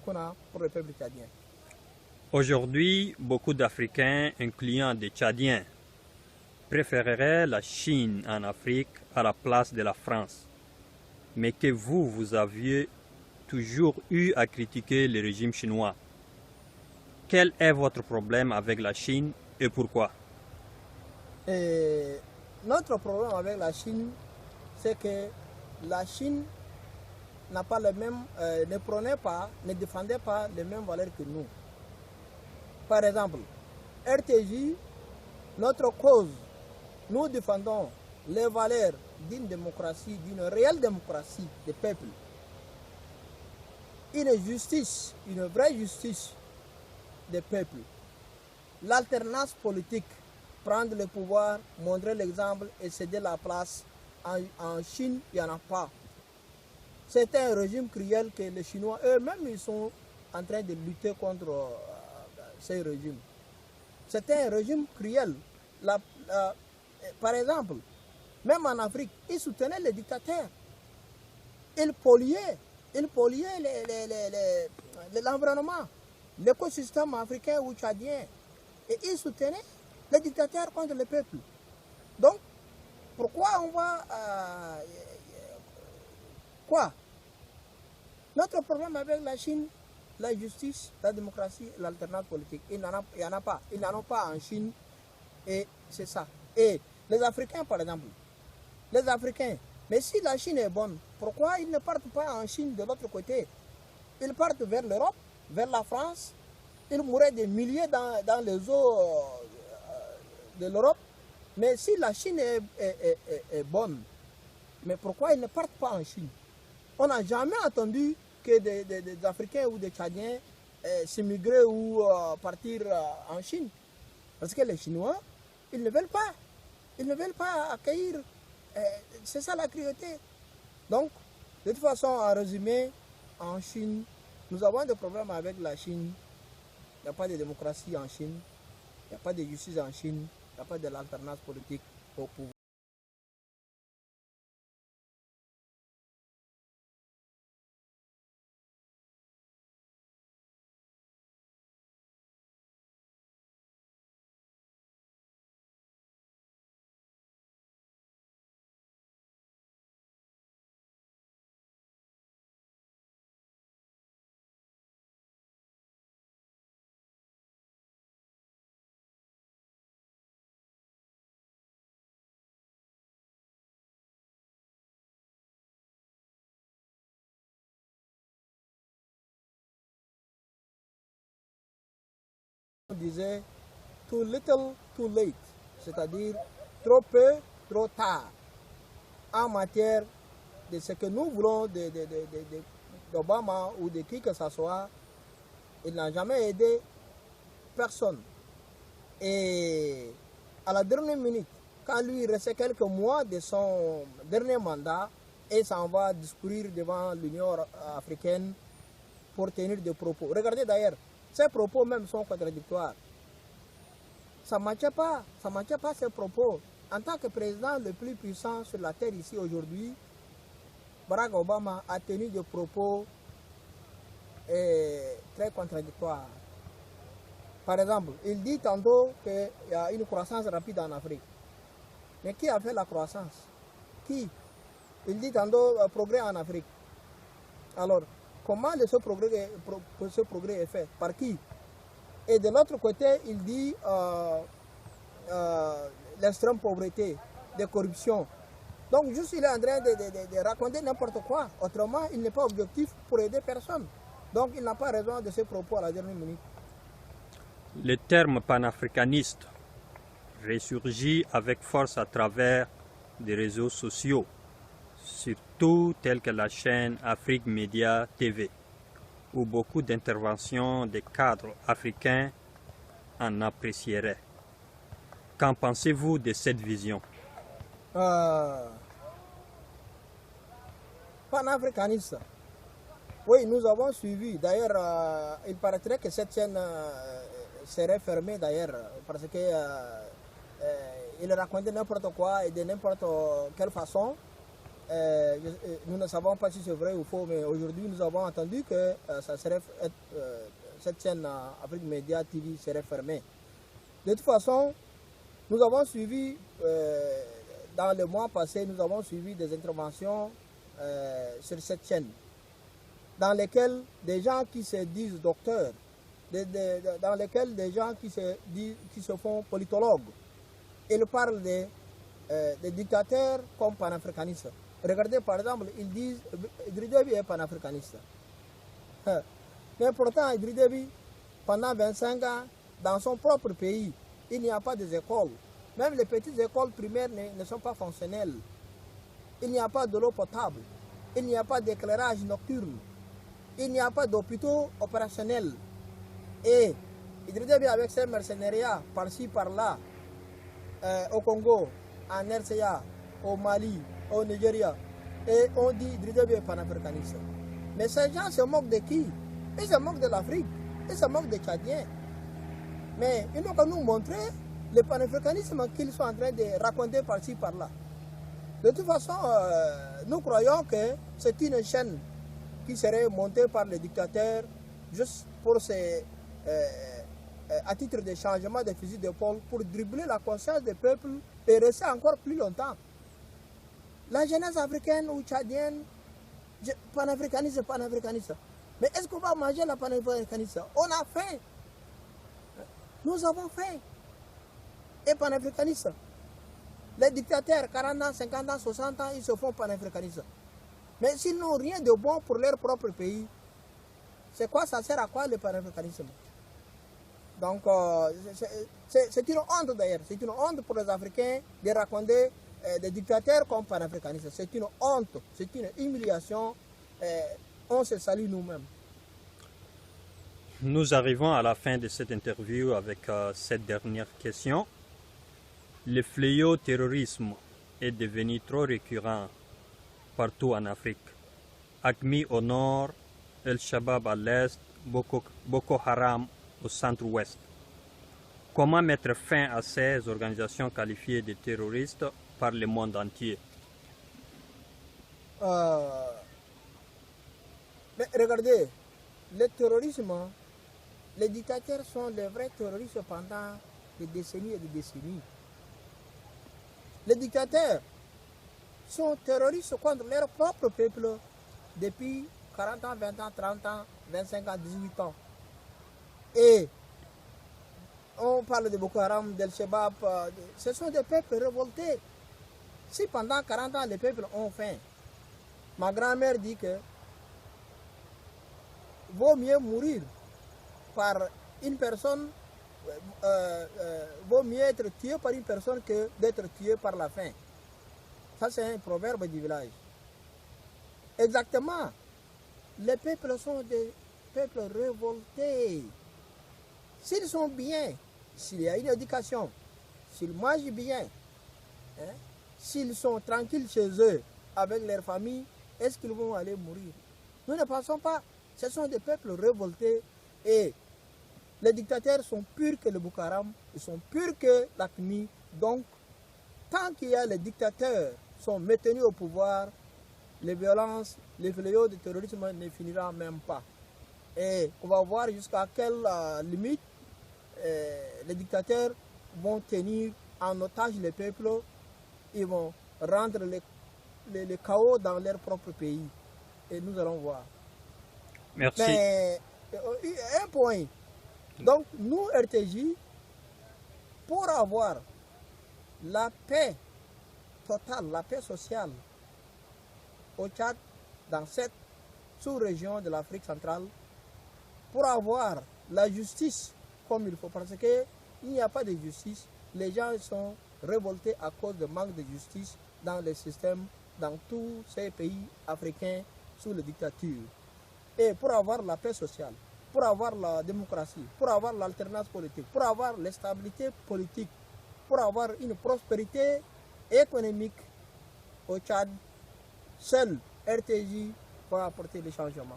qu'on a pour le peuple tchadien. Aujourd'hui, beaucoup d'Africains, incluant des Tchadiens, préféreraient la Chine en Afrique à la place de la France, mais que vous aviez toujours eu à critiquer le régime chinois. Quel est votre problème avec la Chine et pourquoi? Notre problème avec la Chine, c'est que la Chine n'a pas le même, ne défendait pas les mêmes valeurs que nous. Par exemple, RTJ, notre cause, nous défendons les valeurs d'une démocratie, d'une réelle démocratie des peuples. Une justice, une vraie justice des peuples. L'alternance politique, prendre le pouvoir, montrer l'exemple et céder la place. En Chine, il n'y en a pas. C'est un régime cruel que les Chinois eux-mêmes ils sont en train de lutter contre ces régimes. C'est un régime cruel. Par exemple, même en Afrique, ils soutenaient les dictateurs. Ils polluaient l'environnement, l'écosystème africain ou tchadien. Et ils soutenaient les dictateurs contre le peuple. Donc, pourquoi on va... quoi? Notre problème avec la Chine, la justice, la démocratie, l'alternance politique, il n'y en a pas. Ils n'en ont pas en Chine. Et c'est ça. Et les Africains, par exemple, les Africains, mais si la Chine est bonne, pourquoi ils ne partent pas en Chine de l'autre côté? Ils partent vers l'Europe, vers la France. Ils mourraient des milliers dans les eaux de l'Europe. Mais si la Chine est bonne, mais pourquoi ils ne partent pas en Chine? On n'a jamais entendu que des Africains ou des Tchadiens s'émigrer ou partir en Chine. Parce que les Chinois, ils ne veulent pas. Ils ne veulent pas accueillir. C'est ça la cruauté. Donc, de toute façon, en résumé, en Chine, nous avons des problèmes avec la Chine. Il n'y a pas de démocratie en Chine. Il n'y a pas de justice en Chine. Il n'y a pas de l'alternance politique au pouvoir. On disait too little, too late, c'est-à-dire trop peu, trop tard, en matière de ce que nous voulons d'Obama ou de qui que ce soit. Il n'a jamais aidé personne. Et à la dernière minute, quand lui il restait quelques mois de son dernier mandat, et s'en va discourir devant l'Union africaine pour tenir des propos. Regardez d'ailleurs, ces propos même sont contradictoires. Ça ne matchait pas ces propos. En tant que président le plus puissant sur la terre ici aujourd'hui, Barack Obama a tenu des propos très contradictoires. Par exemple, il dit tantôt qu'il y a une croissance rapide en Afrique. Mais qui a fait la croissance? Qui? Il dit tantôt progrès en Afrique. Alors, comment ce progrès est fait? Par qui? Et de l'autre côté, il dit l'extrême pauvreté, de corruption. Donc, juste il est en train de raconter n'importe quoi. Autrement, il n'est pas objectif pour aider personne. Donc, il n'a pas raison de ses propos à la dernière minute. Le terme panafricaniste ressurgit avec force à travers des réseaux sociaux, surtout tels que la chaîne Afrique Média TV, où beaucoup d'interventions des cadres africains en apprécieraient. Qu'en pensez-vous de cette vision? Panafricaniste. Oui, nous avons suivi. D'ailleurs, il paraîtrait que cette chaîne serait fermée d'ailleurs, parce que il racontait n'importe quoi et de n'importe quelle façon. nous ne savons pas si c'est vrai ou faux, mais aujourd'hui nous avons entendu que cette chaîne Afrique Média TV serait fermée. De toute façon, nous avons suivi, dans les mois passés, nous avons suivi des interventions sur cette chaîne, dans lesquelles des gens qui se disent docteurs, dans lesquels des gens qui se font politologues, ils parlent des dictateurs comme panafricanistes. Regardez par exemple, ils disent Idriss Déby est panafricaniste. Mais pourtant, Idriss Déby, pendant 25 ans, dans son propre pays, il n'y a pas d'écoles. Même les petites écoles primaires ne sont pas fonctionnelles. Il n'y a pas de l'eau potable. Il n'y a pas d'éclairage nocturne. Il n'y a pas d'hôpitaux opérationnels. Et Idriss Déby, avec ses mercenariats, par-ci, par-là, au Congo, en RCA, au Mali, au Nigeria, et on dit Idriss Déby est panafricaniste. Mais ces gens se moquent de qui? Ils se moquent de l'Afrique, ils se moquent des Tchadiens. Mais ils n'ont qu'à nous montrer le panafricanisme qu'ils sont en train de raconter par-ci, par-là. De toute façon, nous croyons que c'est une chaîne qui serait montée par les dictateurs juste pour à titre de changement de fusil d'épaule, pour dribbler la conscience des peuples et rester encore plus longtemps. La jeunesse africaine ou tchadienne, panafricaniste, panafricaniste. Mais est-ce qu'on va manger la panafricaniste? On a faim. Nous avons faim. Et panafricaniste. Les dictateurs, 40 ans, 50 ans, 60 ans, ils se font panafricanistes. Mais s'ils n'ont rien de bon pour leur propre pays, c'est quoi, ça sert à quoi le panafricanisme? Donc, c'est une honte d'ailleurs, c'est une honte pour les Africains de raconter des dictateurs comme panafricanistes. C'est une honte, c'est une humiliation. On se salue nous-mêmes. Nous arrivons à la fin de cette interview avec cette dernière question. Le fléau terrorisme est devenu trop récurrent partout en Afrique. AQMI au nord, El Shabab à l'est, Boko Haram au centre-ouest. Comment mettre fin à ces organisations qualifiées de terroristes par le monde entier? Mais regardez, le terrorisme, les dictateurs sont les vrais terroristes pendant des décennies et des décennies. Les dictateurs sont terroristes contre leur propre peuple depuis 40 ans, 20 ans, 30 ans, 25 ans, 18 ans. Et on parle de Boko Haram, d'El Shabab, ce sont des peuples révoltés. Si pendant 40 ans les peuples ont faim, ma grand-mère dit que vaut mieux mourir par une personne, vaut mieux être tué par une personne que d'être tué par la faim. Ça c'est un proverbe du village. Exactement. Les peuples sont des peuples révoltés. S'ils sont bien, s'il y a une éducation, s'ils mangent bien, hein, s'ils sont tranquilles chez eux, avec leur famille, est-ce qu'ils vont aller mourir? Nous ne pensons pas. Ce sont des peuples révoltés et les dictateurs sont purs que le Boko Haram, ils sont purs que l'AQMI. Donc, tant qu'il y a les dictateurs sont maintenus au pouvoir, les violences, les fléaux du terrorisme ne finiront même pas. Et on va voir jusqu'à quelle limite les dictateurs vont tenir en otage les peuples. Ils vont rendre le chaos dans leur propre pays. Et nous allons voir. Merci. Mais un point. Donc nous, RTJ, pour avoir la paix totale, la paix sociale au Tchad, dans cette sous-région de l'Afrique centrale, pour avoir la justice comme il faut, parce qu'il n'y a pas de justice, les gens sont révoltés à cause du manque de justice dans les systèmes, dans tous ces pays africains sous la dictature. Et pour avoir la paix sociale, pour avoir la démocratie, pour avoir l'alternance politique, pour avoir la stabilité politique, pour avoir une prospérité économique au Tchad, seul RTJ va apporter les changements.